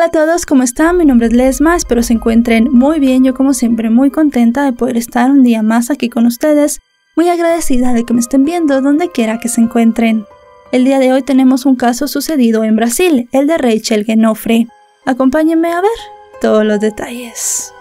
Hola a todos, ¿cómo están? Mi nombre es Lesma, espero se encuentren muy bien. Yo como siempre muy contenta de poder estar un día más aquí con ustedes, muy agradecida de que me estén viendo donde quiera que se encuentren. El día de hoy tenemos un caso sucedido en Brasil, el de Rachel Genofre. Acompáñenme a ver todos los detalles.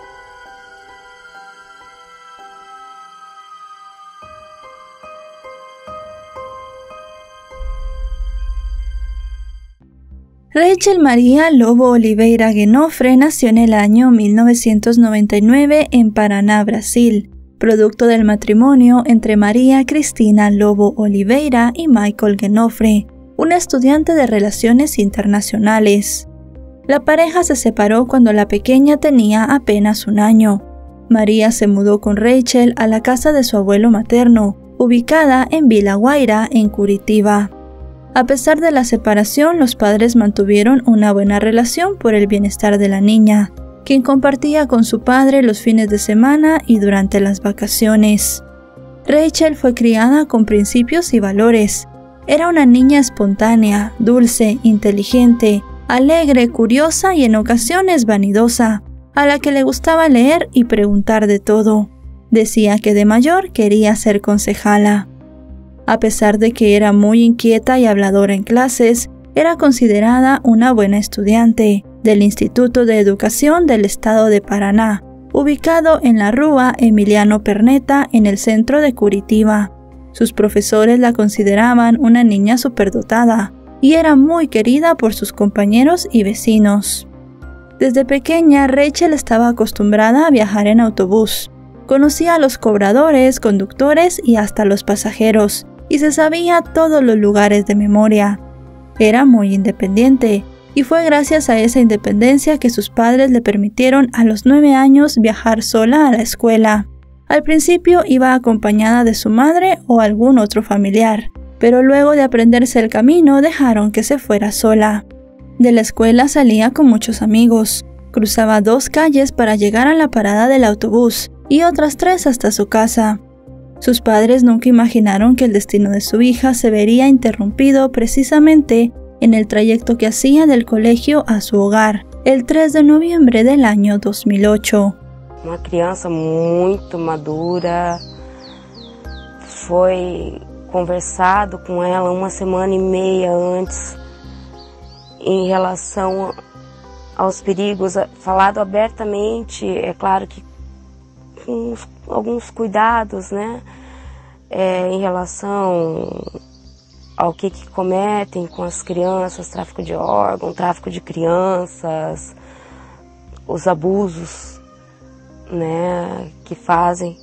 Rachel Maria Lobo Oliveira Genofre nació en el año 1999 en Paraná, Brasil, producto del matrimonio entre María Cristina Lobo Oliveira y Michael Genofre, un estudiante de Relaciones Internacionales. La pareja se separó cuando la pequeña tenía apenas un año. María se mudó con Rachel a la casa de su abuelo materno, ubicada en Vila Guaira, en Curitiba. A pesar de la separación, los padres mantuvieron una buena relación por el bienestar de la niña, quien compartía con su padre los fines de semana y durante las vacaciones. Rachel fue criada con principios y valores. Era una niña espontánea, dulce, inteligente, alegre, curiosa y en ocasiones vanidosa, a la que le gustaba leer y preguntar de todo. Decía que de mayor quería ser concejala. A pesar de que era muy inquieta y habladora en clases, era considerada una buena estudiante del Instituto de Educación del Estado de Paraná, ubicado en la Rua Emiliano Perneta en el centro de Curitiba. Sus profesores la consideraban una niña superdotada y era muy querida por sus compañeros y vecinos. Desde pequeña, Rachel estaba acostumbrada a viajar en autobús. Conocía a los cobradores, conductores y hasta los pasajeros, y se sabía todos los lugares de memoria. Era muy independiente, y fue gracias a esa independencia que sus padres le permitieron a los 9 años viajar sola a la escuela. Al principio iba acompañada de su madre o algún otro familiar, pero luego de aprenderse el camino dejaron que se fuera sola. De la escuela salía con muchos amigos, cruzaba 2 calles para llegar a la parada del autobús y otras 3 hasta su casa. Sus padres nunca imaginaron que el destino de su hija se vería interrumpido precisamente en el trayecto que hacía del colegio a su hogar, el 3 de noviembre del año 2008. Uma criança muito madura, foi conversado com ela 1 semana e meia antes em relação aos perigos, falado abertamente, é claro que com alguns cuidados, né, em relação ao que cometem com as crianças, tráfico de órgãos, tráfico de crianças, os abusos, né, que fazem.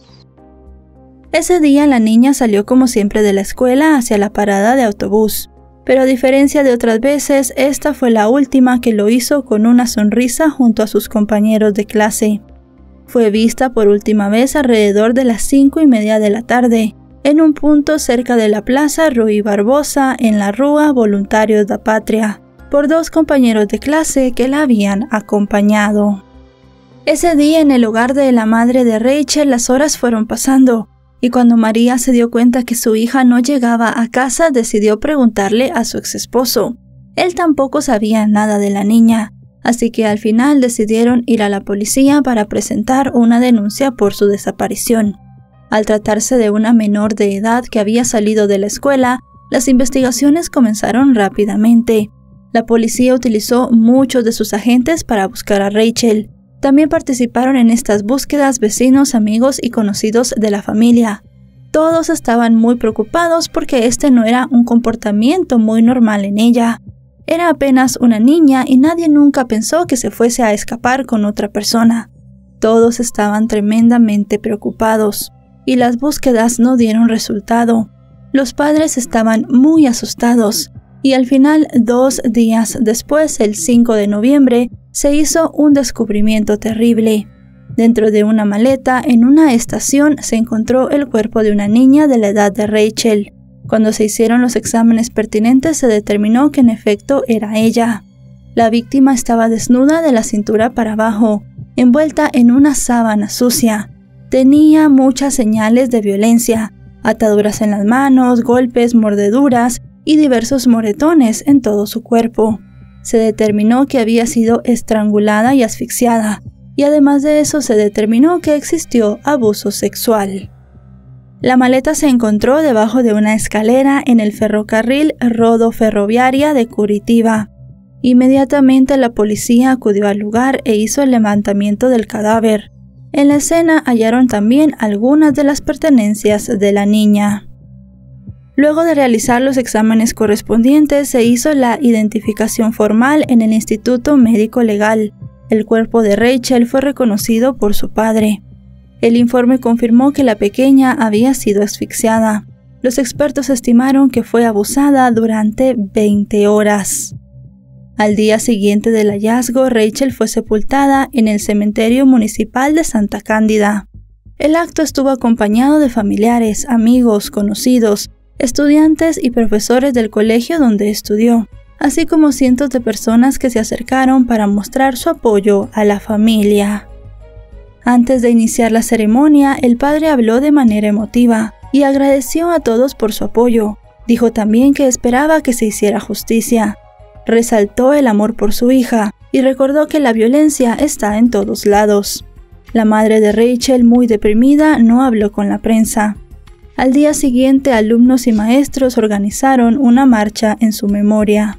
Ese día la niña salió como siempre de la escuela hacia la parada de autobús, pero a diferencia de otras veces, esta fue la última que lo hizo con una sonrisa junto a sus compañeros de clase. Fue vista por última vez alrededor de las 5:30 de la tarde, en un punto cerca de la Plaza Rui Barbosa en la Rua Voluntarios da Pátria, por 2 compañeros de clase que la habían acompañado. Ese día en el hogar de la madre de Rachel las horas fueron pasando, y cuando María se dio cuenta que su hija no llegaba a casa decidió preguntarle a su exesposo. Él tampoco sabía nada de la niña, así que al final decidieron ir a la policía para presentar una denuncia por su desaparición. Al tratarse de una menor de edad que había salido de la escuela, las investigaciones comenzaron rápidamente. La policía utilizó muchos de sus agentes para buscar a Rachel. También participaron en estas búsquedas vecinos, amigos y conocidos de la familia. Todos estaban muy preocupados porque este no era un comportamiento muy normal en ella. Era apenas una niña y nadie nunca pensó que se fuese a escapar con otra persona. Todos estaban tremendamente preocupados y las búsquedas no dieron resultado. Los padres estaban muy asustados y al final, 2 días después, el 5 de noviembre, se hizo un descubrimiento terrible. Dentro de una maleta en una estación se encontró el cuerpo de una niña de la edad de Rachel. Cuando se hicieron los exámenes pertinentes se determinó que en efecto era ella. La víctima estaba desnuda de la cintura para abajo, envuelta en una sábana sucia. Tenía muchas señales de violencia, ataduras en las manos, golpes, mordeduras y diversos moretones en todo su cuerpo. Se determinó que había sido estrangulada y asfixiada, y además de eso se determinó que existió abuso sexual. La maleta se encontró debajo de una escalera en el ferrocarril Rodo Ferroviaria de Curitiba. Inmediatamente la policía acudió al lugar e hizo el levantamiento del cadáver. En la escena hallaron también algunas de las pertenencias de la niña. Luego de realizar los exámenes correspondientes, se hizo la identificación formal en el Instituto Médico Legal. El cuerpo de Rachel fue reconocido por su padre. El informe confirmó que la pequeña había sido asfixiada. Los expertos estimaron que fue abusada durante 20 horas. Al día siguiente del hallazgo, Rachel fue sepultada en el cementerio municipal de Santa Cándida. El acto estuvo acompañado de familiares, amigos, conocidos, estudiantes y profesores del colegio donde estudió, así como cientos de personas que se acercaron para mostrar su apoyo a la familia. Antes de iniciar la ceremonia, el padre habló de manera emotiva y agradeció a todos por su apoyo. Dijo también que esperaba que se hiciera justicia. Resaltó el amor por su hija y recordó que la violencia está en todos lados. La madre de Rachel, muy deprimida, no habló con la prensa. Al día siguiente, alumnos y maestros organizaron una marcha en su memoria.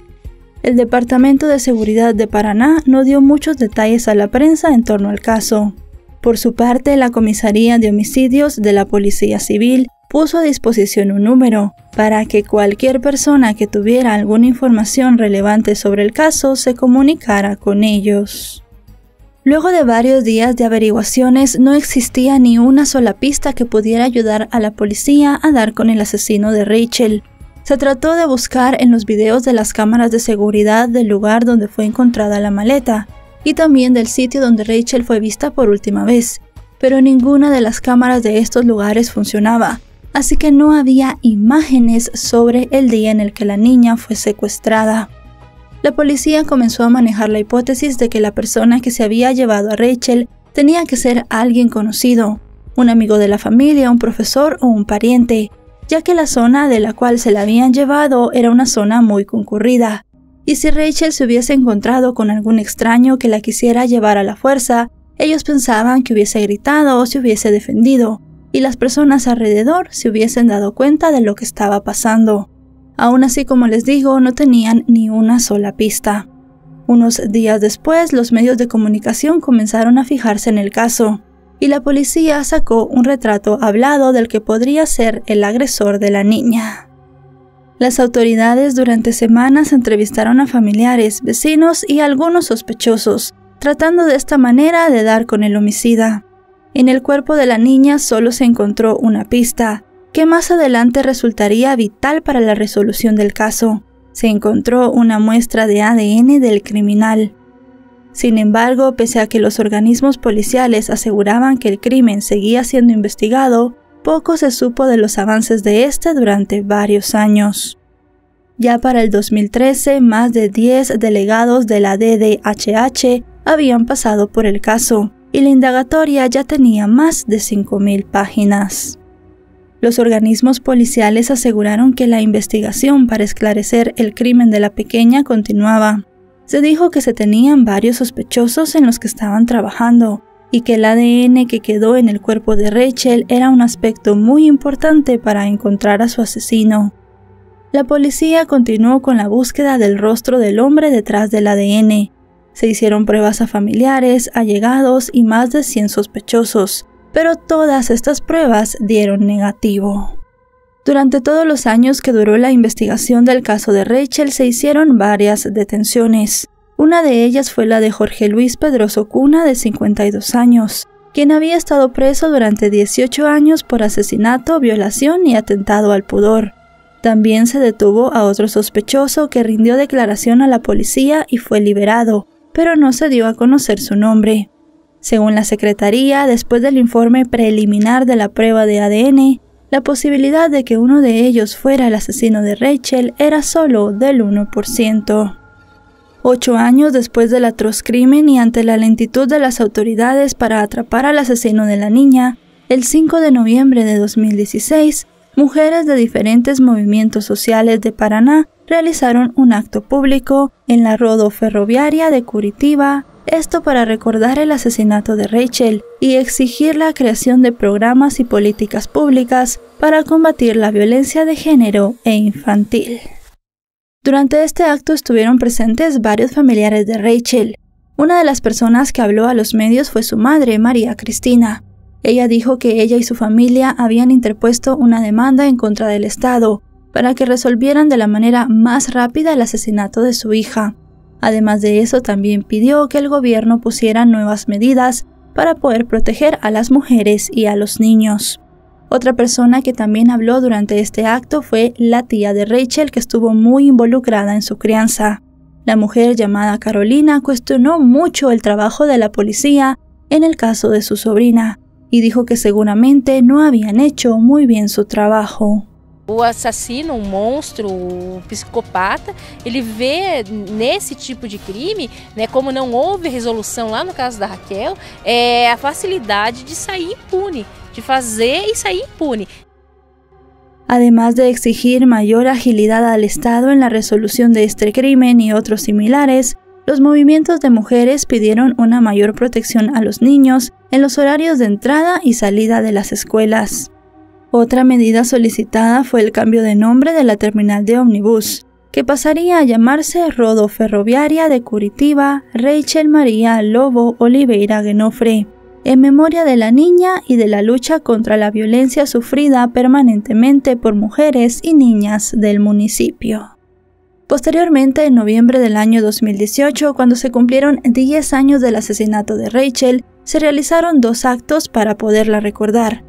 El Departamento de Seguridad de Paraná no dio muchos detalles a la prensa en torno al caso. Por su parte, la Comisaría de Homicidios de la Policía Civil puso a disposición un número para que cualquier persona que tuviera alguna información relevante sobre el caso se comunicara con ellos. Luego de varios días de averiguaciones, no existía ni una sola pista que pudiera ayudar a la policía a dar con el asesino de Rachel. Se trató de buscar en los videos de las cámaras de seguridad del lugar donde fue encontrada la maleta y también del sitio donde Rachel fue vista por última vez, pero ninguna de las cámaras de estos lugares funcionaba, así que no había imágenes sobre el día en el que la niña fue secuestrada. La policía comenzó a manejar la hipótesis de que la persona que se había llevado a Rachel tenía que ser alguien conocido, un amigo de la familia, un profesor o un pariente, ya que la zona de la cual se la habían llevado era una zona muy concurrida. Y si Rachel se hubiese encontrado con algún extraño que la quisiera llevar a la fuerza, ellos pensaban que hubiese gritado o se hubiese defendido, y las personas alrededor se hubiesen dado cuenta de lo que estaba pasando. Aún así, como les digo, no tenían ni una sola pista. Unos días después, los medios de comunicación comenzaron a fijarse en el caso, y la policía sacó un retrato hablado del que podría ser el agresor de la niña. Las autoridades durante semanas entrevistaron a familiares, vecinos y algunos sospechosos, tratando de esta manera de dar con el homicida. En el cuerpo de la niña solo se encontró una pista, que más adelante resultaría vital para la resolución del caso. Se encontró una muestra de ADN del criminal. Sin embargo, pese a que los organismos policiales aseguraban que el crimen seguía siendo investigado, poco se supo de los avances de este durante varios años. Ya para el 2013, más de 10 delegados de la DDHH habían pasado por el caso, y la indagatoria ya tenía más de 5.000 páginas. Los organismos policiales aseguraron que la investigación para esclarecer el crimen de la pequeña continuaba. Se dijo que se tenían varios sospechosos en los que estaban trabajando y que el ADN que quedó en el cuerpo de Rachel era un aspecto muy importante para encontrar a su asesino. La policía continuó con la búsqueda del rostro del hombre detrás del ADN. Se hicieron pruebas a familiares, allegados y más de 100 sospechosos, pero todas estas pruebas dieron negativo. Durante todos los años que duró la investigación del caso de Rachel se hicieron varias detenciones. Una de ellas fue la de Jorge Luis Pedroso Cuna, de 52 años, quien había estado preso durante 18 años por asesinato, violación y atentado al pudor. También se detuvo a otro sospechoso que rindió declaración a la policía y fue liberado, pero no se dio a conocer su nombre. Según la Secretaría, después del informe preliminar de la prueba de ADN, la posibilidad de que uno de ellos fuera el asesino de Rachel era solo del 1%. 8 años después del atroz crimen y ante la lentitud de las autoridades para atrapar al asesino de la niña, el 5 de noviembre de 2016, mujeres de diferentes movimientos sociales de Paraná realizaron un acto público en la rodoferroviaria de Curitiba, esto para recordar el asesinato de Rachel y exigir la creación de programas y políticas públicas para combatir la violencia de género e infantil. Durante este acto estuvieron presentes varios familiares de Rachel. Una de las personas que habló a los medios fue su madre, María Cristina. Ella dijo que ella y su familia habían interpuesto una demanda en contra del Estado para que resolvieran de la manera más rápida el asesinato de su hija. Además de eso, también pidió que el gobierno pusiera nuevas medidas para poder proteger a las mujeres y a los niños. Otra persona que también habló durante este acto fue la tía de Rachel, que estuvo muy involucrada en su crianza. La mujer llamada Carolina cuestionó mucho el trabajo de la policía en el caso de su sobrina y dijo que seguramente no habían hecho muy bien su trabajo. O assassino, um monstro, um psicopata, ele vê nesse tipo de crime, né, como não houve resolução lá no caso da Raquel, a facilidade de sair impune, de fazer e sair impune. Además de exigir mayor agilidad al Estado en la resolución de este crimen y otros similares, los movimientos de mujeres pidieron una mayor protección a los niños en los horarios de entrada y salida de las escuelas. Otra medida solicitada fue el cambio de nombre de la terminal de ómnibus, que pasaría a llamarse Rodoferroviaria de Curitiba Rachel María Lobo Oliveira Genofre, en memoria de la niña y de la lucha contra la violencia sufrida permanentemente por mujeres y niñas del municipio. Posteriormente, en noviembre del año 2018, cuando se cumplieron 10 años del asesinato de Rachel, se realizaron 2 actos para poderla recordar.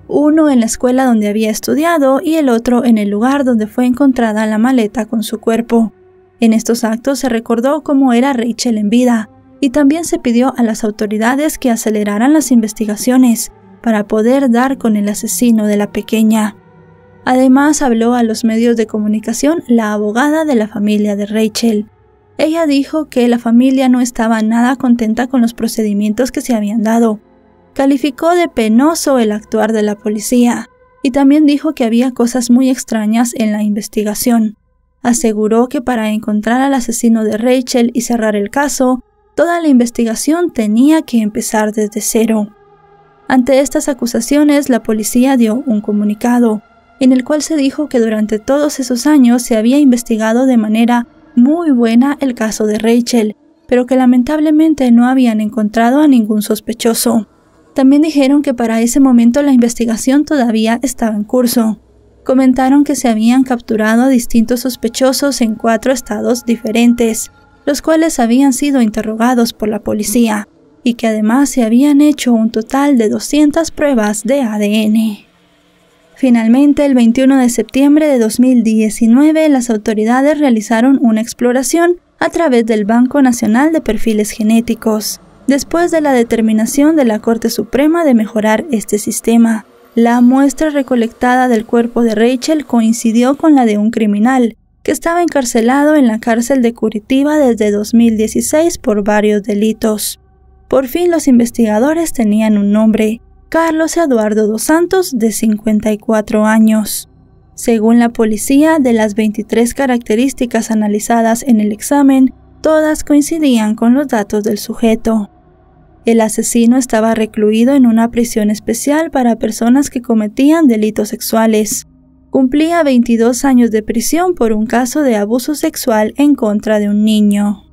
Uno en la escuela donde había estudiado y el otro en el lugar donde fue encontrada la maleta con su cuerpo. En estos actos se recordó cómo era Rachel en vida y también se pidió a las autoridades que aceleraran las investigaciones para poder dar con el asesino de la pequeña. Además, habló a los medios de comunicación la abogada de la familia de Rachel. Ella dijo que la familia no estaba nada contenta con los procedimientos que se habían dado. Calificó de penoso el actuar de la policía y también dijo que había cosas muy extrañas en la investigación. Aseguró que para encontrar al asesino de Rachel y cerrar el caso, toda la investigación tenía que empezar desde cero. Ante estas acusaciones, la policía dio un comunicado, en el cual se dijo que durante todos esos años se había investigado de manera muy buena el caso de Rachel, pero que lamentablemente no habían encontrado a ningún sospechoso. También dijeron que para ese momento la investigación todavía estaba en curso. Comentaron que se habían capturado a distintos sospechosos en 4 estados diferentes, los cuales habían sido interrogados por la policía, y que además se habían hecho un total de 200 pruebas de ADN. Finalmente, el 21 de septiembre de 2019, las autoridades realizaron una exploración a través del Banco Nacional de Perfiles Genéticos, después de la determinación de la Corte Suprema de mejorar este sistema. La muestra recolectada del cuerpo de Rachel coincidió con la de un criminal, que estaba encarcelado en la cárcel de Curitiba desde 2016 por varios delitos. Por fin los investigadores tenían un nombre: Carlos Eduardo dos Santos, de 54 años. Según la policía, de las 23 características analizadas en el examen, todas coincidían con los datos del sujeto. El asesino estaba recluido en una prisión especial para personas que cometían delitos sexuales. Cumplía 22 años de prisión por un caso de abuso sexual en contra de un niño.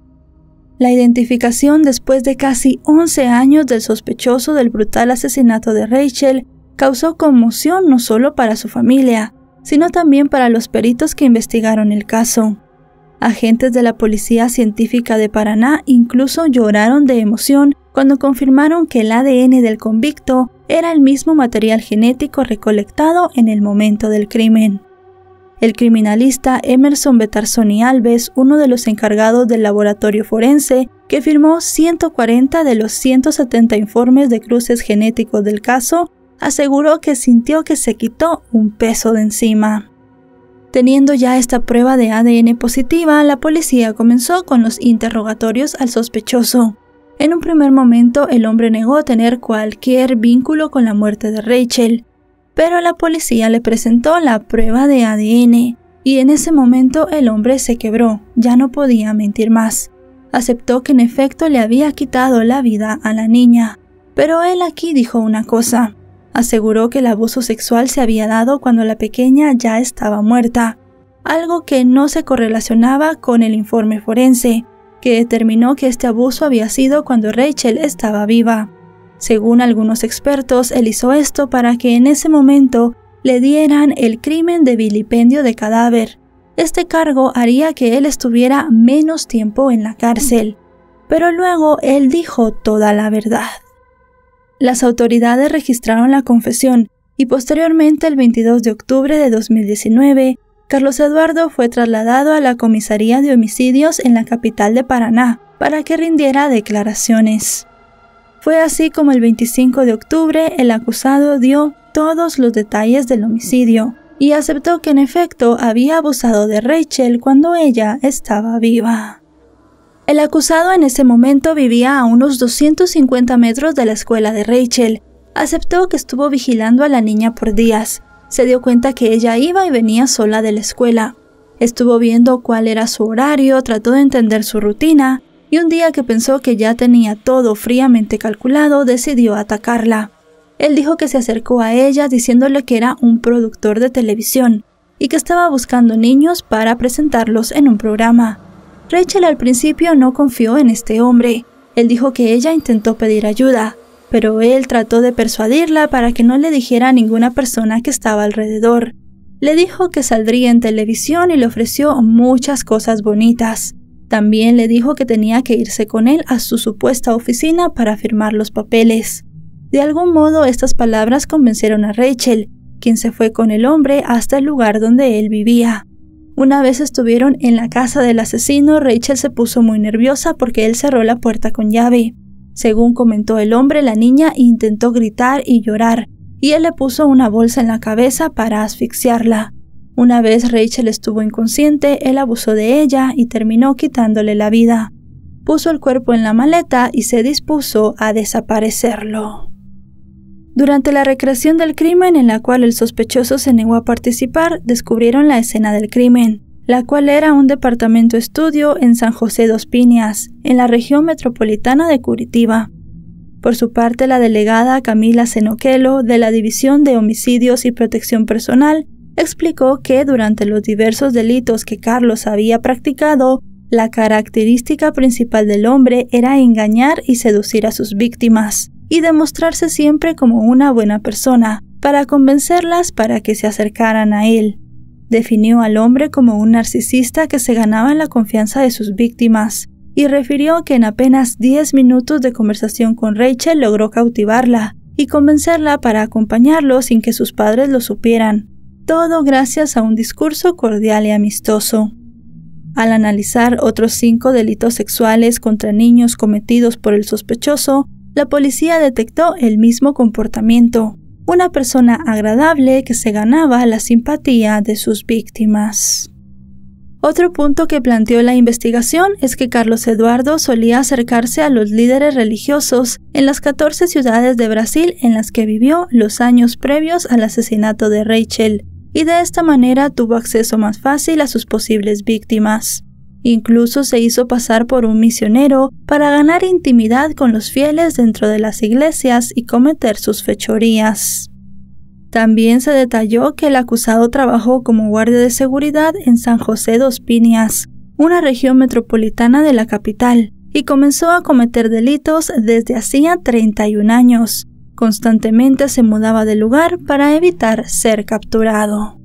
La identificación después de casi 11 años del sospechoso del brutal asesinato de Rachel causó conmoción no solo para su familia, sino también para los peritos que investigaron el caso. Agentes de la Policía Científica de Paraná incluso lloraron de emoción cuando confirmaron que el ADN del convicto era el mismo material genético recolectado en el momento del crimen. El criminalista Emerson Betarzoni Alves, uno de los encargados del laboratorio forense, que firmó 140 de los 170 informes de cruces genéticos del caso, aseguró que sintió que se quitó un peso de encima. Teniendo ya esta prueba de ADN positiva, la policía comenzó con los interrogatorios al sospechoso. En un primer momento, el hombre negó tener cualquier vínculo con la muerte de Rachel, pero la policía le presentó la prueba de ADN y en ese momento el hombre se quebró, ya no podía mentir más. Aceptó que en efecto le había quitado la vida a la niña, pero él aquí dijo una cosa. Aseguró que el abuso sexual se había dado cuando la pequeña ya estaba muerta, algo que no se correlacionaba con el informe forense, que determinó que este abuso había sido cuando Rachel estaba viva. Según algunos expertos, él hizo esto para que en ese momento le dieran el crimen de vilipendio de cadáver. Este cargo haría que él estuviera menos tiempo en la cárcel, pero luego él dijo toda la verdad. Las autoridades registraron la confesión y posteriormente, el 22 de octubre de 2019, Carlos Eduardo fue trasladado a la comisaría de homicidios en la capital de Paraná para que rindiera declaraciones. Fue así como el 25 de octubre el acusado dio todos los detalles del homicidio y aceptó que en efecto había abusado de Rachel cuando ella estaba viva. El acusado en ese momento vivía a unos 250 metros de la escuela de Rachel. Aceptó que estuvo vigilando a la niña por días. Se dio cuenta que ella iba y venía sola de la escuela. Estuvo viendo cuál era su horario, trató de entender su rutina, y un día que pensó que ya tenía todo fríamente calculado, decidió atacarla. Él dijo que se acercó a ella diciéndole que era un productor de televisión y que estaba buscando niños para presentarlos en un programa. Rachel al principio no confió en este hombre. Él dijo que ella intentó pedir ayuda, pero él trató de persuadirla para que no le dijera a ninguna persona que estaba alrededor. Le dijo que saldría en televisión y le ofreció muchas cosas bonitas. También le dijo que tenía que irse con él a su supuesta oficina para firmar los papeles. De algún modo estas palabras convencieron a Rachel, quien se fue con el hombre hasta el lugar donde él vivía. Una vez estuvieron en la casa del asesino, Rachel se puso muy nerviosa porque él cerró la puerta con llave. Según comentó el hombre, la niña intentó gritar y llorar, y él le puso una bolsa en la cabeza para asfixiarla. Una vez Rachel estuvo inconsciente, él abusó de ella y terminó quitándole la vida. Puso el cuerpo en la maleta y se dispuso a desaparecerlo. Durante la recreación del crimen, en la cual el sospechoso se negó a participar, descubrieron la escena del crimen, la cual era un departamento estudio en San José dos Piñas, en la región metropolitana de Curitiba. Por su parte, la delegada Camila Senoquelo, de la División de Homicidios y Protección Personal, explicó que durante los diversos delitos que Carlos había practicado, la característica principal del hombre era engañar y seducir a sus víctimas, y demostrarse siempre como una buena persona, para convencerlas para que se acercaran a él. Definió al hombre como un narcisista que se ganaba la confianza de sus víctimas, y refirió que en apenas 10 minutos de conversación con Rachel logró cautivarla y convencerla para acompañarlo sin que sus padres lo supieran. Todo gracias a un discurso cordial y amistoso. Al analizar otros 5 delitos sexuales contra niños cometidos por el sospechoso, la policía detectó el mismo comportamiento, una persona agradable que se ganaba la simpatía de sus víctimas. Otro punto que planteó la investigación es que Carlos Eduardo solía acercarse a los líderes religiosos en las 14 ciudades de Brasil en las que vivió los años previos al asesinato de Rachel, y de esta manera tuvo acceso más fácil a sus posibles víctimas. Incluso se hizo pasar por un misionero para ganar intimidad con los fieles dentro de las iglesias y cometer sus fechorías. También se detalló que el acusado trabajó como guardia de seguridad en San José dos Piñas, una región metropolitana de la capital, y comenzó a cometer delitos desde hacía 31 años. Constantemente se mudaba de lugar para evitar ser capturado.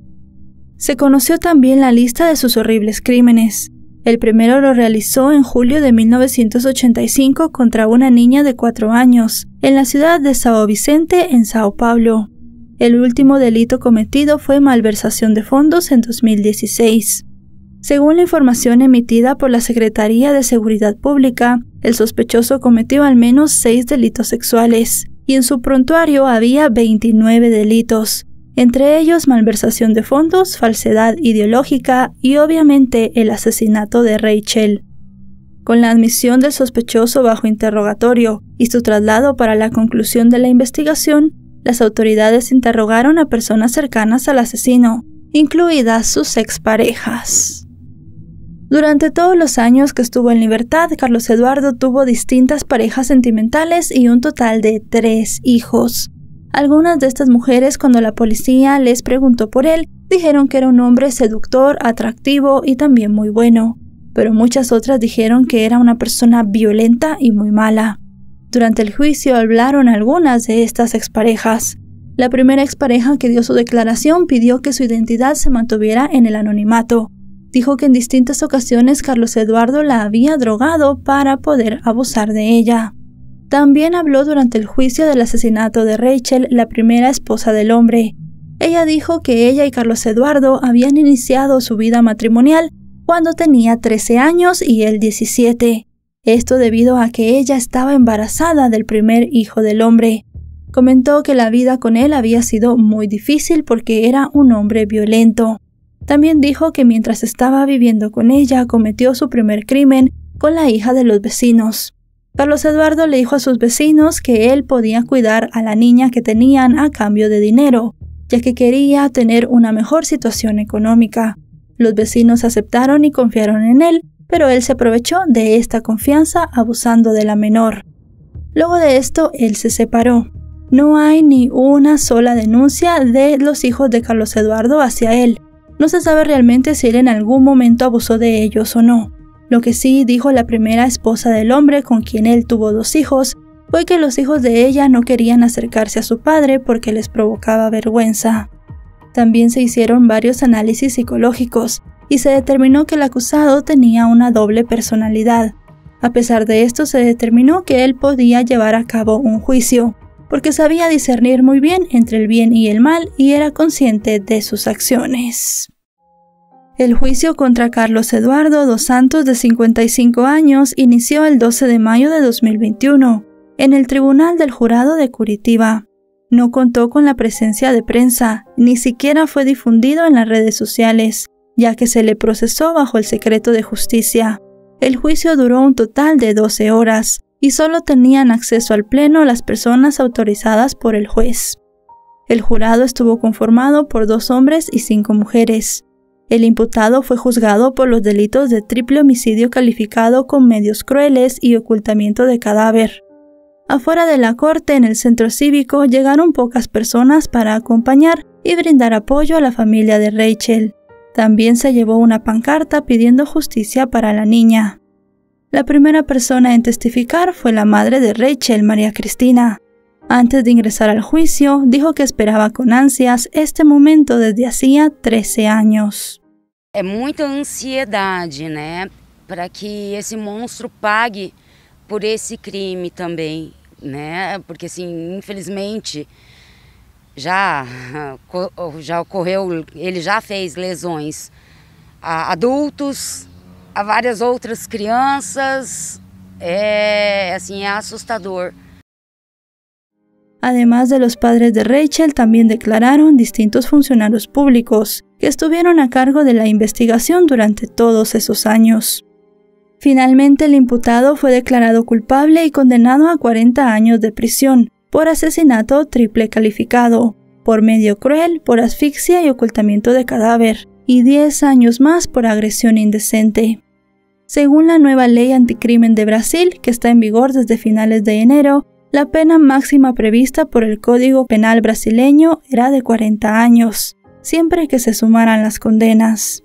Se conoció también la lista de sus horribles crímenes. El primero lo realizó en julio de 1985 contra una niña de 4 años, en la ciudad de São Vicente, en Sao Paulo. El último delito cometido fue malversación de fondos en 2016. Según la información emitida por la Secretaría de Seguridad Pública, el sospechoso cometió al menos 6 delitos sexuales, y en su prontuario había 29 delitos, entre ellos malversación de fondos, falsedad ideológica y obviamente el asesinato de Rachel. Con la admisión del sospechoso bajo interrogatorio y su traslado para la conclusión de la investigación, las autoridades interrogaron a personas cercanas al asesino incluidas sus exparejas. Durante todos los años que estuvo en libertad, Carlos Eduardo tuvo distintas parejas sentimentales y un total de 3 hijos. Algunas de estas mujeres, cuando la policía les preguntó por él, dijeron que era un hombre seductor, atractivo y también muy bueno, pero muchas otras dijeron que era una persona violenta y muy mala. Durante el juicio hablaron algunas de estas exparejas. La primera expareja que dio su declaración pidió que su identidad se mantuviera en el anonimato. Dijo que en distintas ocasiones Carlos Eduardo la había drogado para poder abusar de ella. También habló durante el juicio del asesinato de Rachel, la primera esposa del hombre. Ella dijo que ella y Carlos Eduardo habían iniciado su vida matrimonial cuando tenía 13 años y él 17. Esto debido a que ella estaba embarazada del primer hijo del hombre. Comentó que la vida con él había sido muy difícil porque era un hombre violento. También dijo que mientras estaba viviendo con ella cometió su primer crimen con la hija de los vecinos. Carlos Eduardo le dijo a sus vecinos que él podía cuidar a la niña que tenían a cambio de dinero, ya que quería tener una mejor situación económica. Los vecinos aceptaron y confiaron en él, pero él se aprovechó de esta confianza abusando de la menor. Luego de esto, él se separó. No hay ni una sola denuncia de los hijos de Carlos Eduardo hacia él. No se sabe realmente si él en algún momento abusó de ellos o no. Lo que sí dijo la primera esposa del hombre con quien él tuvo 2 hijos fue que los hijos de ella no querían acercarse a su padre porque les provocaba vergüenza. También se hicieron varios análisis psicológicos y se determinó que el acusado tenía una doble personalidad. A pesar de esto, se determinó que él podía llevar a cabo un juicio, porque sabía discernir muy bien entre el bien y el mal y era consciente de sus acciones. El juicio contra Carlos Eduardo dos Santos, de 55 años, inició el 12 de mayo de 2021 en el Tribunal del Jurado de Curitiba. No contó con la presencia de prensa, ni siquiera fue difundido en las redes sociales, ya que se le procesó bajo el secreto de justicia. El juicio duró un total de 12 horas y solo tenían acceso al pleno las personas autorizadas por el juez. El jurado estuvo conformado por 2 hombres y 5 mujeres. El imputado fue juzgado por los delitos de triple homicidio calificado con medios crueles y ocultamiento de cadáver. Afuera de la corte, en el centro cívico, llegaron pocas personas para acompañar y brindar apoyo a la familia de Rachel. También se llevó una pancarta pidiendo justicia para la niña. La primera persona en testificar fue la madre de Rachel, María Cristina. Antes de ingresar al juicio, dijo que esperaba con ansias este momento desde hacía 13 años. É muita ansiedade, né, para que esse monstro pague por esse crime também, né? Porque assim, infelizmente, já ocorreu, ele já fez lesões a adultos, a várias outras crianças, é assustador. Además de los padres de Rachel, también declararon distintos funcionarios públicos que estuvieron a cargo de la investigación durante todos esos años. Finalmente, el imputado fue declarado culpable y condenado a 40 años de prisión por asesinato triple calificado, por medio cruel, por asfixia y ocultamiento de cadáver, y 10 años más por agresión indecente. Según la nueva ley anticrimen de Brasil, que está en vigor desde finales de enero, la pena máxima prevista por el Código Penal brasileño era de 40 años, siempre que se sumaran las condenas.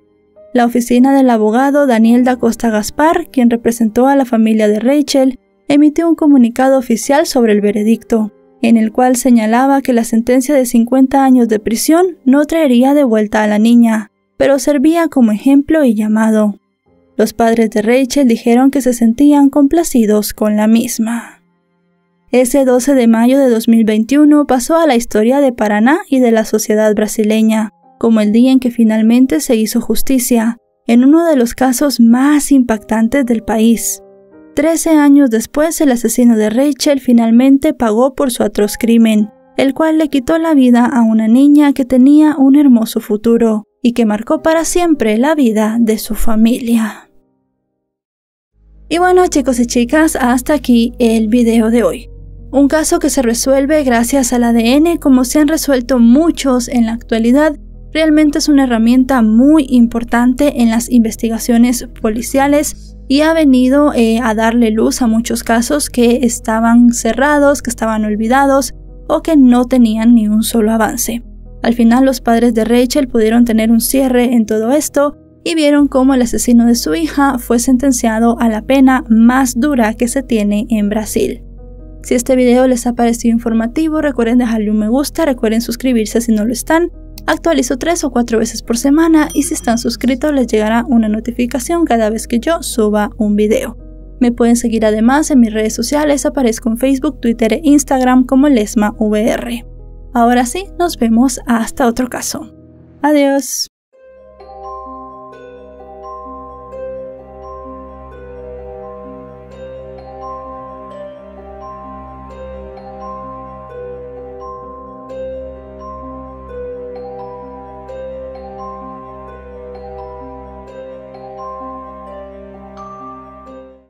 La oficina del abogado Daniel da Costa Gaspar, quien representó a la familia de Rachel, emitió un comunicado oficial sobre el veredicto, en el cual señalaba que la sentencia de 50 años de prisión no traería de vuelta a la niña, pero servía como ejemplo y llamado. Los padres de Rachel dijeron que se sentían complacidos con la misma. Ese 12 de mayo de 2021 pasó a la historia de Paraná y de la sociedad brasileña, como el día en que finalmente se hizo justicia, en uno de los casos más impactantes del país. 13 años después, el asesino de Rachel finalmente pagó por su atroz crimen, el cual le quitó la vida a una niña que tenía un hermoso futuro y que marcó para siempre la vida de su familia. Y bueno, chicos y chicas, hasta aquí el video de hoy. Un caso que se resuelve gracias al ADN, como se han resuelto muchos en la actualidad, Realmente es una herramienta muy importante en las investigaciones policiales y ha venido a darle luz a muchos casos que estaban cerrados, que estaban olvidados o que no tenían ni un solo avance. Al final los padres de Rachel pudieron tener un cierre en todo esto y vieron cómo el asesino de su hija fue sentenciado a la pena más dura que se tiene en Brasil. Si este video les ha parecido informativo, recuerden dejarle un me gusta, recuerden suscribirse si no lo están. Actualizo 3 o 4 veces por semana y si están suscritos les llegará una notificación cada vez que yo suba un video. Me pueden seguir además en mis redes sociales, aparezco en Facebook, Twitter e Instagram como LesmaVR. Ahora sí, nos vemos hasta otro caso. Adiós.